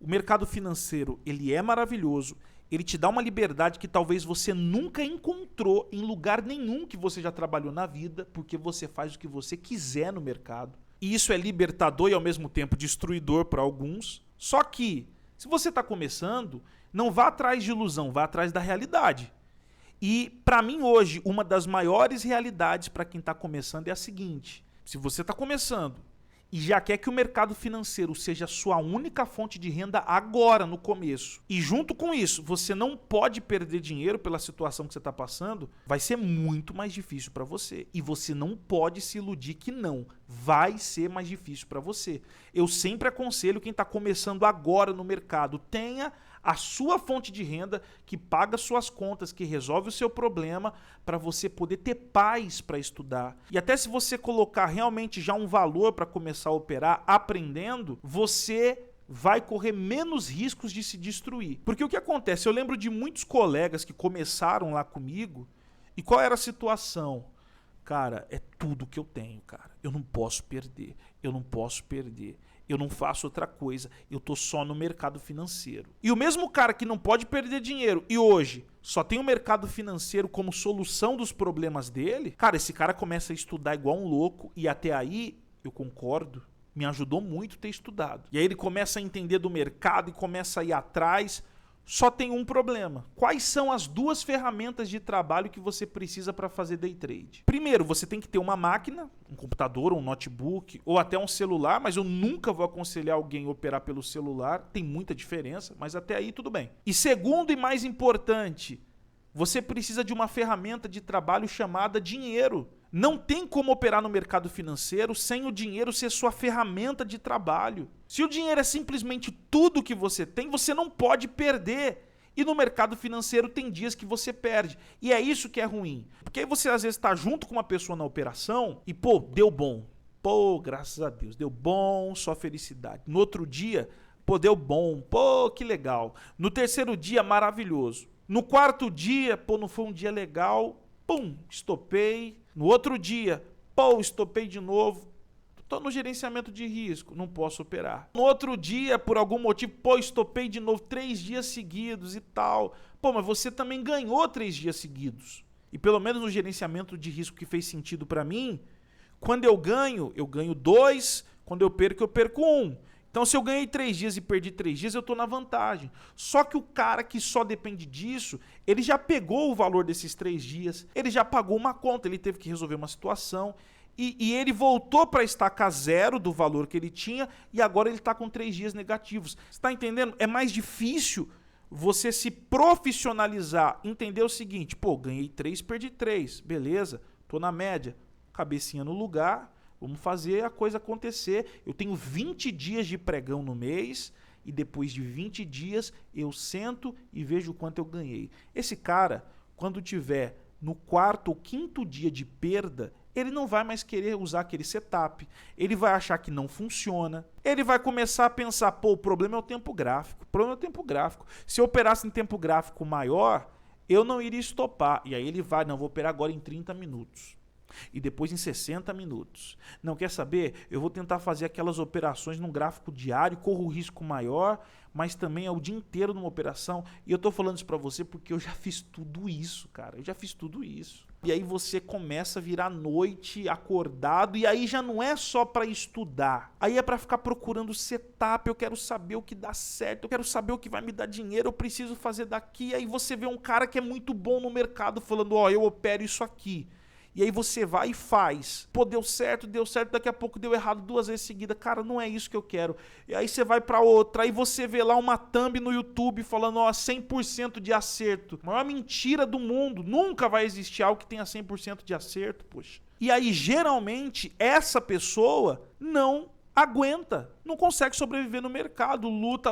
o mercado financeiro, ele é maravilhoso, ele te dá uma liberdade que talvez você nunca encontrou em lugar nenhum que você já trabalhou na vida, porque você faz o que você quiser no mercado. E isso é libertador e ao mesmo tempo destruidor para alguns. Só que, se você está começando, não vá atrás de ilusão, vá atrás da realidade. E, para mim hoje, uma das maiores realidades para quem está começando é a seguinte: se você está começando e já quer que o mercado financeiro seja a sua única fonte de renda agora, no começo, e junto com isso, você não pode perder dinheiro pela situação que você está passando, vai ser muito mais difícil para você. E você não pode se iludir que não. Vai ser mais difícil para você. Eu sempre aconselho quem está começando agora no mercado, tenha a sua fonte de renda que paga suas contas, que resolve o seu problema, para você poder ter paz para estudar. E até se você colocar realmente já um valor para começar a operar aprendendo, você vai correr menos riscos de se destruir. Porque o que acontece? Eu lembro de muitos colegas que começaram lá comigo, e qual era a situação? Cara, é tudo que eu tenho, cara. Eu não posso perder. Eu não posso perder. Eu não faço outra coisa. Eu tô só no mercado financeiro. E o mesmo cara que não pode perder dinheiro e hoje só tem o mercado financeiro como solução dos problemas dele, cara, esse cara começa a estudar igual um louco e até aí, eu concordo, me ajudou muito ter estudado. E aí ele começa a entender do mercado e começa a ir atrás. Só tem um problema. Quais são as duas ferramentas de trabalho que você precisa para fazer day trade? Primeiro, você tem que ter uma máquina, um computador, um notebook ou até um celular, mas eu nunca vou aconselhar alguém a operar pelo celular, tem muita diferença, mas até aí tudo bem. E segundo e mais importante, você precisa de uma ferramenta de trabalho chamada dinheiro. Não tem como operar no mercado financeiro sem o dinheiro ser sua ferramenta de trabalho. Se o dinheiro é simplesmente tudo que você tem, você não pode perder. E no mercado financeiro tem dias que você perde. E é isso que é ruim. Porque aí você às vezes está junto com uma pessoa na operação e, pô, deu bom. Pô, graças a Deus, deu bom, só felicidade. No outro dia, pô, deu bom. Pô, que legal. No terceiro dia, maravilhoso. No quarto dia, pô, não foi um dia legal. Pum, estopei. No outro dia, pô, estopei de novo. Estou no gerenciamento de risco, não posso operar. No outro dia, por algum motivo, pô, estopei de novo 3 dias seguidos e tal. Pô, mas você também ganhou 3 dias seguidos. E pelo menos no gerenciamento de risco que fez sentido para mim, quando eu ganho 2, quando eu perco 1. Então, se eu ganhei 3 dias e perdi 3 dias, eu estou na vantagem. Só que o cara que só depende disso, ele já pegou o valor desses 3 dias, ele já pagou uma conta, ele teve que resolver uma situação e ele voltou para a estaca zero do valor que ele tinha e agora ele está com 3 dias negativos. Você está entendendo? É mais difícil você se profissionalizar, entender o seguinte, pô, ganhei 3, perdi 3, beleza, estou na média, cabecinha no lugar. Vamos fazer a coisa acontecer. Eu tenho 20 dias de pregão no mês e depois de 20 dias eu sento e vejo o quanto eu ganhei. Esse cara, quando tiver no 4º ou 5º dia de perda, ele não vai mais querer usar aquele setup. Ele vai achar que não funciona. Ele vai começar a pensar, pô, o problema é o tempo gráfico. O problema é o tempo gráfico. Se eu operasse em tempo gráfico maior, eu não iria estopar. E aí ele vai, não, vou operar agora em 30 minutos. E depois em 60 minutos. Não quer saber? Eu vou tentar fazer aquelas operações num gráfico diário, corro o risco maior, mas também é o dia inteiro numa operação. E eu tô falando isso pra você porque eu já fiz tudo isso, cara. Eu já fiz tudo isso. E aí você começa a virar noite acordado e aí já não é só pra estudar. Aí é pra ficar procurando setup, eu quero saber o que dá certo, eu quero saber o que vai me dar dinheiro, eu preciso fazer daqui. Aí você vê um cara que é muito bom no mercado falando, ó, eu opero isso aqui. E aí você vai e faz. Pô, deu certo, daqui a pouco deu errado 2 vezes seguidas. Cara, não é isso que eu quero. E aí você vai pra outra, aí você vê lá uma thumb no YouTube falando, ó, 100% de acerto. A maior mentira do mundo. Nunca vai existir algo que tenha 100% de acerto, poxa. E aí, geralmente, essa pessoa não aguenta, não consegue sobreviver no mercado. Luta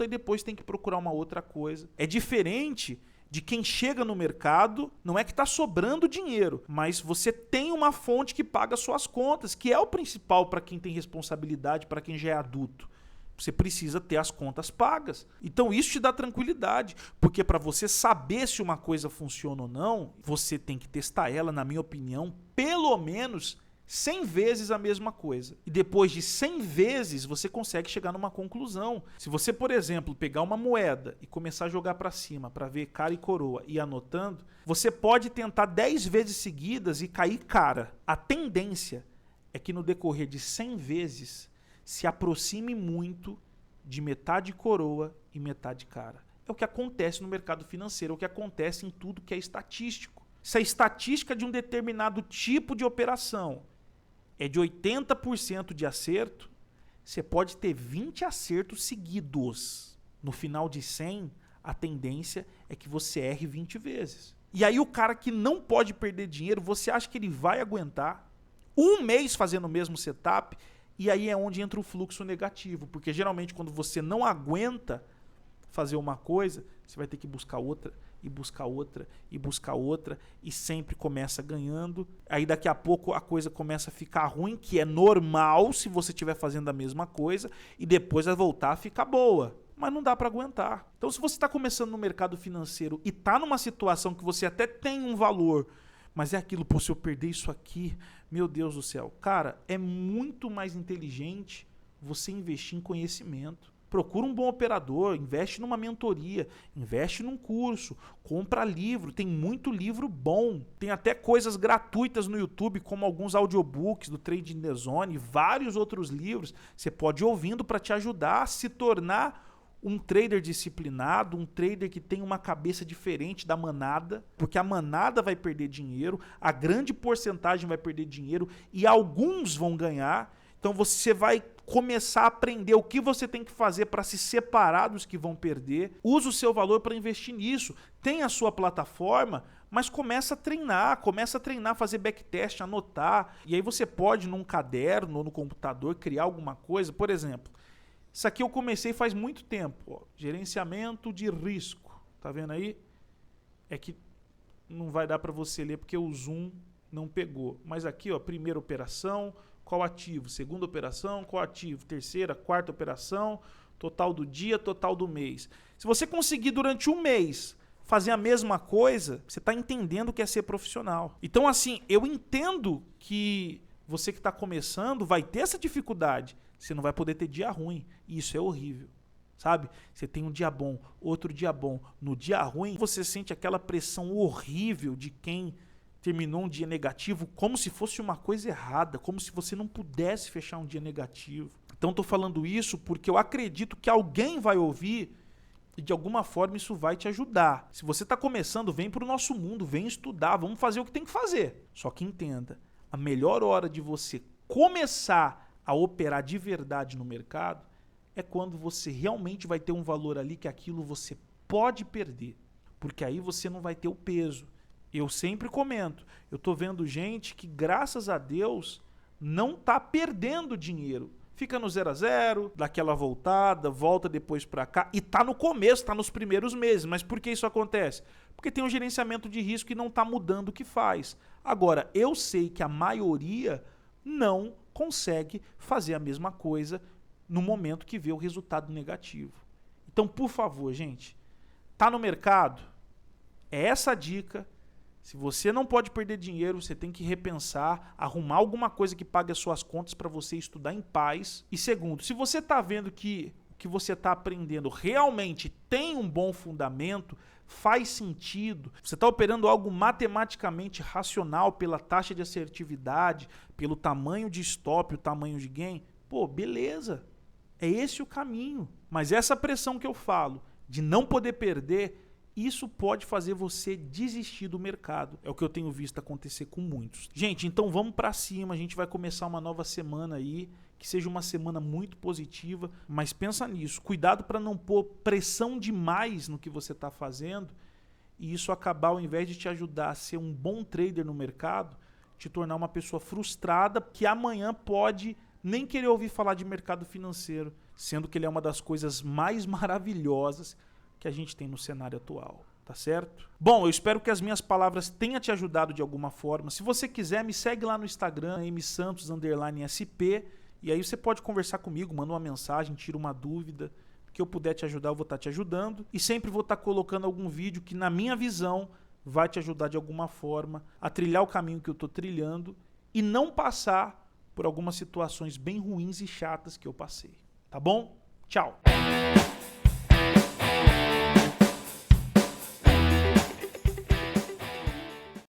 e depois tem que procurar uma outra coisa. É diferente de quem chega no mercado, não é que está sobrando dinheiro, mas você tem uma fonte que paga suas contas, que é o principal para quem tem responsabilidade, para quem já é adulto. Você precisa ter as contas pagas. Então isso te dá tranquilidade, porque para você saber se uma coisa funciona ou não, você tem que testar ela, na minha opinião, pelo menos 100 vezes a mesma coisa. E depois de 100 vezes, você consegue chegar numa conclusão. Se você, por exemplo, pegar uma moeda e começar a jogar para cima para ver cara e coroa e ir anotando, você pode tentar 10 vezes seguidas e cair cara. A tendência é que no decorrer de 100 vezes se aproxime muito de metade coroa e metade cara. É o que acontece no mercado financeiro, é o que acontece em tudo que é estatístico. Se a estatística de um determinado tipo de operação é de 80% de acerto, você pode ter 20 acertos seguidos. No final de 100, a tendência é que você erre 20 vezes. E aí o cara que não pode perder dinheiro, você acha que ele vai aguentar um mês fazendo o mesmo setup? E aí é onde entra o fluxo negativo, porque geralmente quando você não aguenta fazer uma coisa, você vai ter que buscar outra, e buscar outra, e buscar outra, e sempre começa ganhando. Aí daqui a pouco a coisa começa a ficar ruim, que é normal se você estiver fazendo a mesma coisa, e depois vai voltar a ficar boa. Mas não dá para aguentar. Então se você está começando no mercado financeiro e está numa situação que você até tem um valor, mas é aquilo, pô, se eu perder isso aqui, meu Deus do céu. Cara, é muito mais inteligente você investir em conhecimento. Procura um bom operador, investe numa mentoria, investe num curso, compra livro, tem muito livro bom. Tem até coisas gratuitas no YouTube, como alguns audiobooks do Trading the Zone, vários outros livros. Você pode ir ouvindo para te ajudar a se tornar um trader disciplinado, um trader que tem uma cabeça diferente da manada, porque a manada vai perder dinheiro, a grande porcentagem vai perder dinheiro e alguns vão ganhar. Então você vai começar a aprender o que você tem que fazer para se separar dos que vão perder. Usa o seu valor para investir nisso. Tem a sua plataforma, mas começa a treinar, fazer backtest, anotar. E aí você pode, num caderno ou no computador, criar alguma coisa. Por exemplo, isso aqui eu comecei faz muito tempo. Ó, gerenciamento de risco. Tá vendo aí? É que não vai dar para você ler porque o zoom não pegou. Mas aqui, ó, primeira operação, qual ativo? Segunda operação, qual ativo? Terceira, quarta operação, total do dia, total do mês. Se você conseguir durante um mês fazer a mesma coisa, você está entendendo o que é ser profissional. Então, assim, eu entendo que você que está começando vai ter essa dificuldade. Você não vai poder ter dia ruim. E isso é horrível. Sabe? Você tem um dia bom, outro dia bom. No dia ruim, você sente aquela pressão horrível de quem terminou um dia negativo, como se fosse uma coisa errada, como se você não pudesse fechar um dia negativo. Então estou falando isso porque eu acredito que alguém vai ouvir e de alguma forma isso vai te ajudar. Se você está começando, vem para o nosso mundo, vem estudar, vamos fazer o que tem que fazer. Só que entenda, a melhor hora de você começar a operar de verdade no mercado é quando você realmente vai ter um valor ali que aquilo você pode perder, porque aí você não vai ter o peso. Eu sempre comento, eu tô vendo gente que, graças a Deus, não tá perdendo dinheiro. Fica no 0 a 0, dá aquela voltada, volta depois para cá e tá no começo, tá nos primeiros meses. Mas por que isso acontece? Porque tem um gerenciamento de risco e não tá mudando o que faz. Agora, eu sei que a maioria não consegue fazer a mesma coisa no momento que vê o resultado negativo. Então, por favor, gente, tá no mercado? É essa a dica. Se você não pode perder dinheiro, você tem que repensar, arrumar alguma coisa que pague as suas contas para você estudar em paz. E segundo, se você está vendo que o que você está aprendendo realmente tem um bom fundamento, faz sentido, você está operando algo matematicamente racional pela taxa de assertividade, pelo tamanho de stop, o tamanho de gain, pô, beleza, é esse o caminho. Mas essa pressão que eu falo, de não poder perder, isso pode fazer você desistir do mercado. É o que eu tenho visto acontecer com muitos. Gente, então vamos para cima. A gente vai começar uma nova semana aí, que seja uma semana muito positiva. Mas pensa nisso. Cuidado para não pôr pressão demais no que você está fazendo e isso acabar, ao invés de te ajudar a ser um bom trader no mercado, te tornar uma pessoa frustrada que amanhã pode nem querer ouvir falar de mercado financeiro, sendo que ele é uma das coisas mais maravilhosas que a gente tem no cenário atual, tá certo? Bom, eu espero que as minhas palavras tenham te ajudado de alguma forma. Se você quiser, me segue lá no Instagram, msantos_sp, e aí você pode conversar comigo, manda uma mensagem, tira uma dúvida, que eu puder te ajudar, eu vou estar te ajudando, e sempre vou estar colocando algum vídeo que, na minha visão, vai te ajudar de alguma forma a trilhar o caminho que eu estou trilhando e não passar por algumas situações bem ruins e chatas que eu passei. Tá bom? Tchau!